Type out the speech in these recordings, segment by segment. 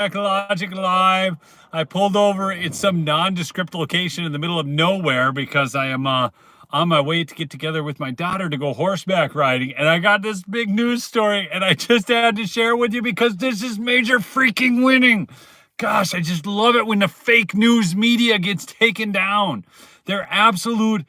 Logic Live. I pulled over in some nondescript location in the middle of nowhere because I am on my way to get together with my daughter to go horseback riding. And I got this big news story, and I just had to share it with you because this is major freaking winning. Gosh, I just love it when the fake news media gets taken down. They're absolute,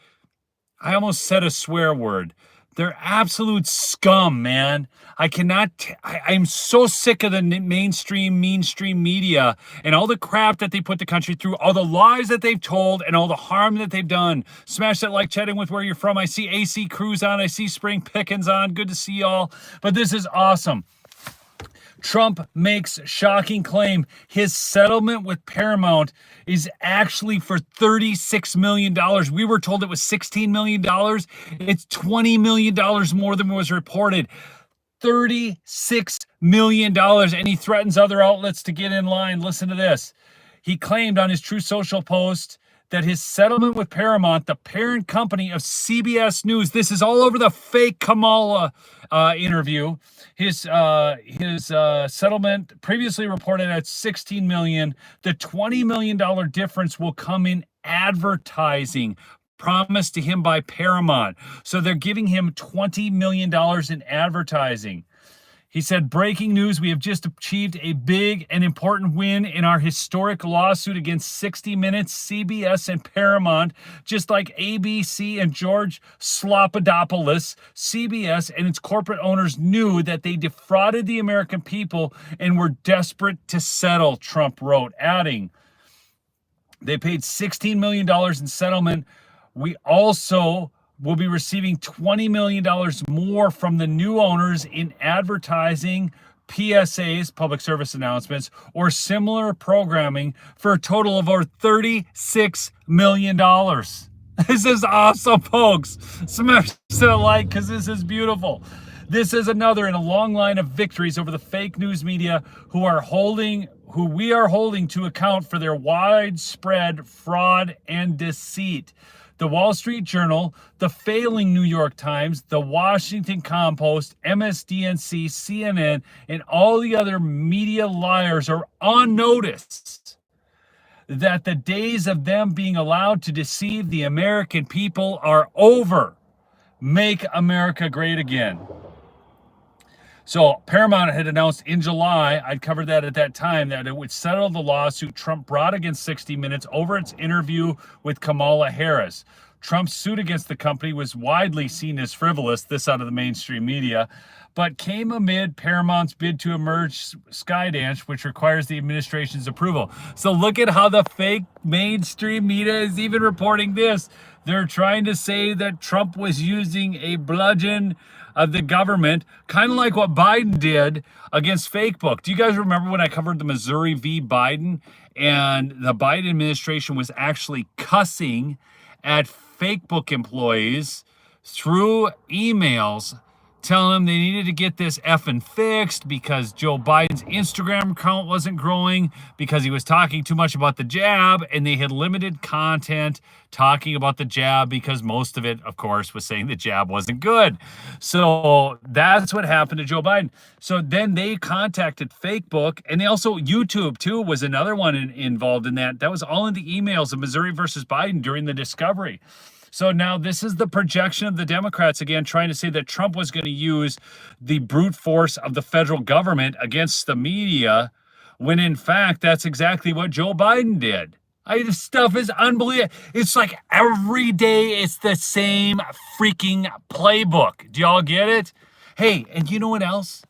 I almost said a swear word. They're absolute scum, man. I'm so sick of the mainstream media and all the crap that they put the country through, all the lies that they've told and all the harm that they've done. Smash that like, chatting with where you're from. I see AC Cruz on. I see Spring Pickens on. Good to see y'all. But this is awesome. Trump makes shocking claim his settlement with Paramount is actually for $36 million. We were told it was $16 million. It's $20 million more than was reported. $36 million. And he threatens other outlets to get in line. Listen to this. He claimed on his True Social post that his settlement with Paramount, the parent company of CBS News, this is all over the fake Kamala interview. His settlement previously reported at $16 million. The $20 million difference will come in advertising promised to him by Paramount. So they're giving him $20 million in advertising. He said, breaking news, we have just achieved a big and important win in our historic lawsuit against 60 Minutes, CBS, and Paramount. Just like ABC and George Slopadopoulos, CBS and its corporate owners knew that they defrauded the American people and were desperate to settle, Trump wrote, adding, they paid $16 million in settlement. We also will be receiving $20 million more from the new owners in advertising, PSAs, public service announcements, or similar programming for a total of over $36 million. This is awesome, folks. Smash that like because this is beautiful. This is another in a long line of victories over the fake news media who we are holding to account for their widespread fraud and deceit. The Wall Street Journal, the failing New York Times, the Washington Compost, MSDNC, CNN, and all the other media liars are on notice that the days of them being allowed to deceive the American people are over. Make America great again. So Paramount had announced in July, I'd covered that at that time, that it would settle the lawsuit Trump brought against 60 Minutes over its interview with Kamala Harris. Trump's suit against the company was widely seen as frivolous, this out of the mainstream media, but came amid Paramount's bid to emerge Skydance, which requires the administration's approval. So look at how the fake mainstream media is even reporting this. They're trying to say that Trump was using a bludgeon of the government, kind of like what Biden did against Facebook. Do you guys remember when I covered the Missouri v. Biden, and the Biden administration was actually cussing at Facebook employees through emails, telling them they needed to get this effing fixed because Joe Biden's Instagram account wasn't growing because he was talking too much about the jab, and they had limited content talking about the jab because most of it, of course, was saying the jab wasn't good. So that's what happened to Joe Biden. So then they contacted Facebook, and they also, YouTube too was another one involved in that. That was all in the emails of Missouri versus Biden during the discovery. So now this is the projection of the Democrats again, trying to say that Trump was going to use the brute force of the federal government against the media, when in fact, that's exactly what Joe Biden did. This stuff is unbelievable. It's like every day it's the same freaking playbook. Do y'all get it? Hey, and you know what else?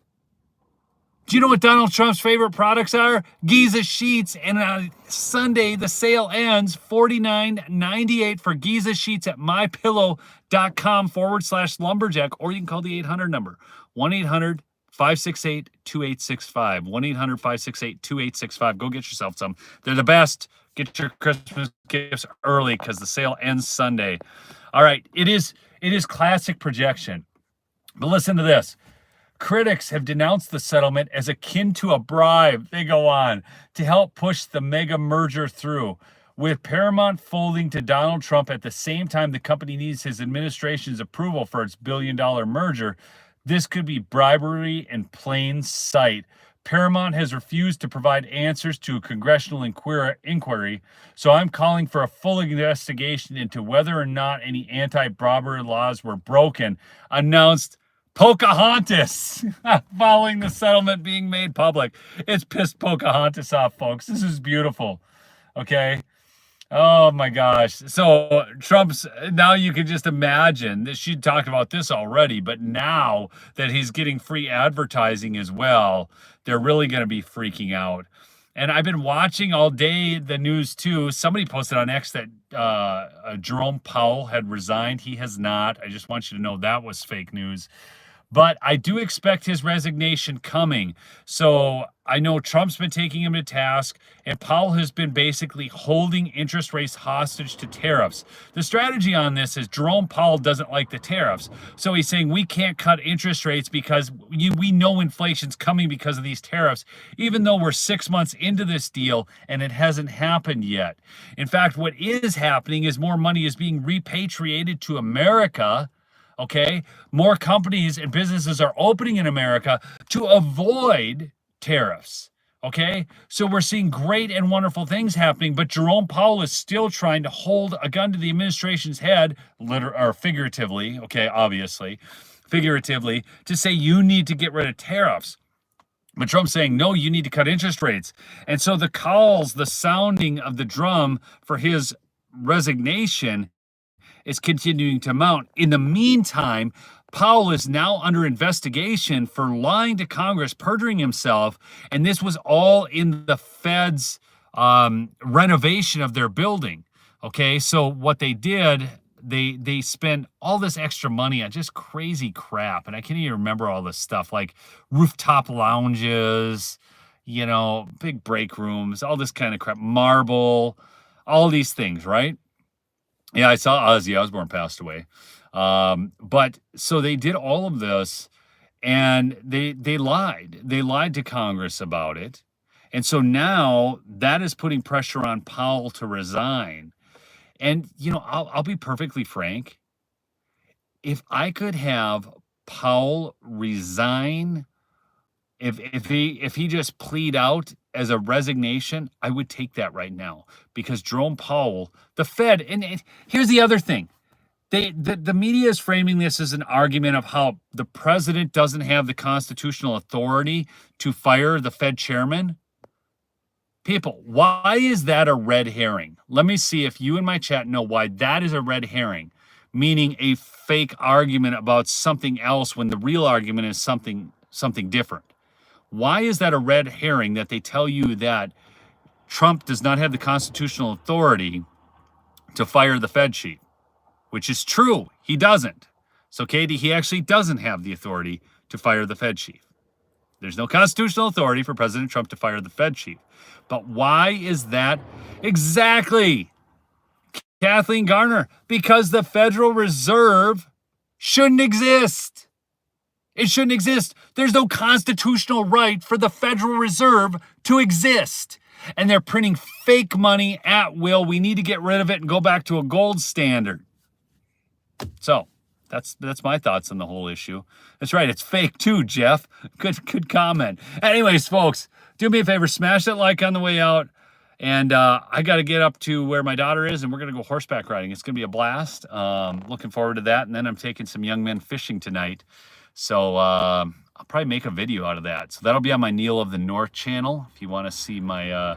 Do you know what Donald Trump's favorite products are? Giza sheets. And on Sunday, the sale ends $49.98 for Giza sheets at mypillow.com/lumberjack. Or you can call the 800 number, 1-800-568-2865. 1-800-568-2865. Go get yourself some. They're the best. Get your Christmas gifts early because the sale ends Sunday. All right. It is classic projection. But listen to this. Critics have denounced the settlement as akin to a bribe, they go on, to help push the mega merger through. With Paramount folding to Donald Trump at the same time the company needs his administration's approval for its billion-dollar merger, this could be bribery in plain sight. Paramount has refused to provide answers to a congressional inquiry, so I'm calling for a full investigation into whether or not any anti-bribery laws were broken, announced Pocahontas following the settlement being made public. It's pissed Pocahontas off, folks. This is beautiful. Okay. Oh my gosh. So Trump's, now you can just imagine that she talked about this already, but now that he's getting free advertising as well, they're really going to be freaking out. And I've been watching all day the news too. Somebody posted on X that Jerome Powell had resigned. He has not. I just want you to know that was fake news. But I do expect his resignation coming. So I know Trump's been taking him to task, and Powell has been basically holding interest rates hostage to tariffs. The strategy on this is Jerome Powell doesn't like the tariffs. So he's saying we can't cut interest rates because we know inflation's coming because of these tariffs, even though we're 6 months into this deal and it hasn't happened yet. In fact, what is happening is more money is being repatriated to America. Okay, more companies and businesses are opening in America to avoid tariffs. Okay, so we're seeing great and wonderful things happening, but Jerome Powell is still trying to hold a gun to the administration's head, or figuratively, okay, obviously, figuratively, to say you need to get rid of tariffs. But Trump's saying, no, you need to cut interest rates. And so the calls, the sounding of the drum for his resignation is continuing to mount. In the meantime, Powell is now under investigation for lying to Congress, perjuring himself, and this was all in the Fed's renovation of their building. Okay, so what they did, they spent all this extra money on just crazy crap, and I can't even remember all this stuff, like rooftop lounges, you know, big break rooms, all this kind of crap, marble, all these things, right? Yeah, I saw Ozzy Osbourne passed away. But so they did all of this, and they lied. They lied to Congress about it. And so now that is putting pressure on Powell to resign. And, you know, I'll be perfectly frank. If I could have Powell resign, if he just plead out as a resignation, I would take that right now, because Jerome Powell, the Fed, and here's the other thing. The media is framing this as an argument of how the president doesn't have the constitutional authority to fire the Fed chairman. People, why is that a red herring? Let me see if you in my chat know why that is a red herring, meaning a fake argument about something else when the real argument is something different. Why is that a red herring that they tell you that Trump does not have the constitutional authority to fire the Fed chief? Which is true. He doesn't. So, Katie, he actually doesn't have the authority to fire the Fed chief. There's no constitutional authority for President Trump to fire the Fed chief. But why is that? Exactly, Kathleen Garner, because the Federal Reserve shouldn't exist. It shouldn't exist. There's no constitutional right for the Federal Reserve to exist. And they're printing fake money at will. We need to get rid of it and go back to a gold standard. So that's my thoughts on the whole issue. That's right. It's fake too, Jeff. Good comment. Anyways, folks, do me a favor. Smash that like on the way out. And I got to get up to where my daughter is, and we're going to go horseback riding. It's going to be a blast. Looking forward to that. And then I'm taking some young men fishing tonight. So I'll probably make a video out of that. So that'll be on my Neil of the North channel if you want to see my,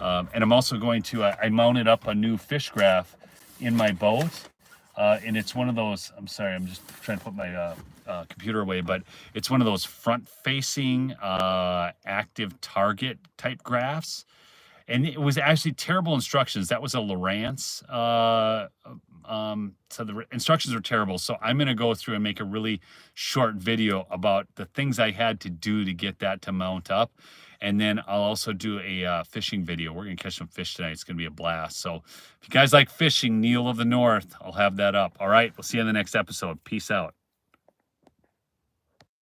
and I'm also going to, I mounted up a new fish graph in my boat. And it's one of those, I'm sorry, I'm just trying to put my computer away, but it's one of those front-facing active target type graphs. And it was actually terrible instructions. That was a Lowrance. So the instructions were terrible. So I'm going to go through and make a really short video about the things I had to do to get that to mount up. And then I'll also do a fishing video. We're going to catch some fish tonight. It's going to be a blast. So if you guys like fishing, Neil of the North, I'll have that up. All right. We'll see you in the next episode. Peace out.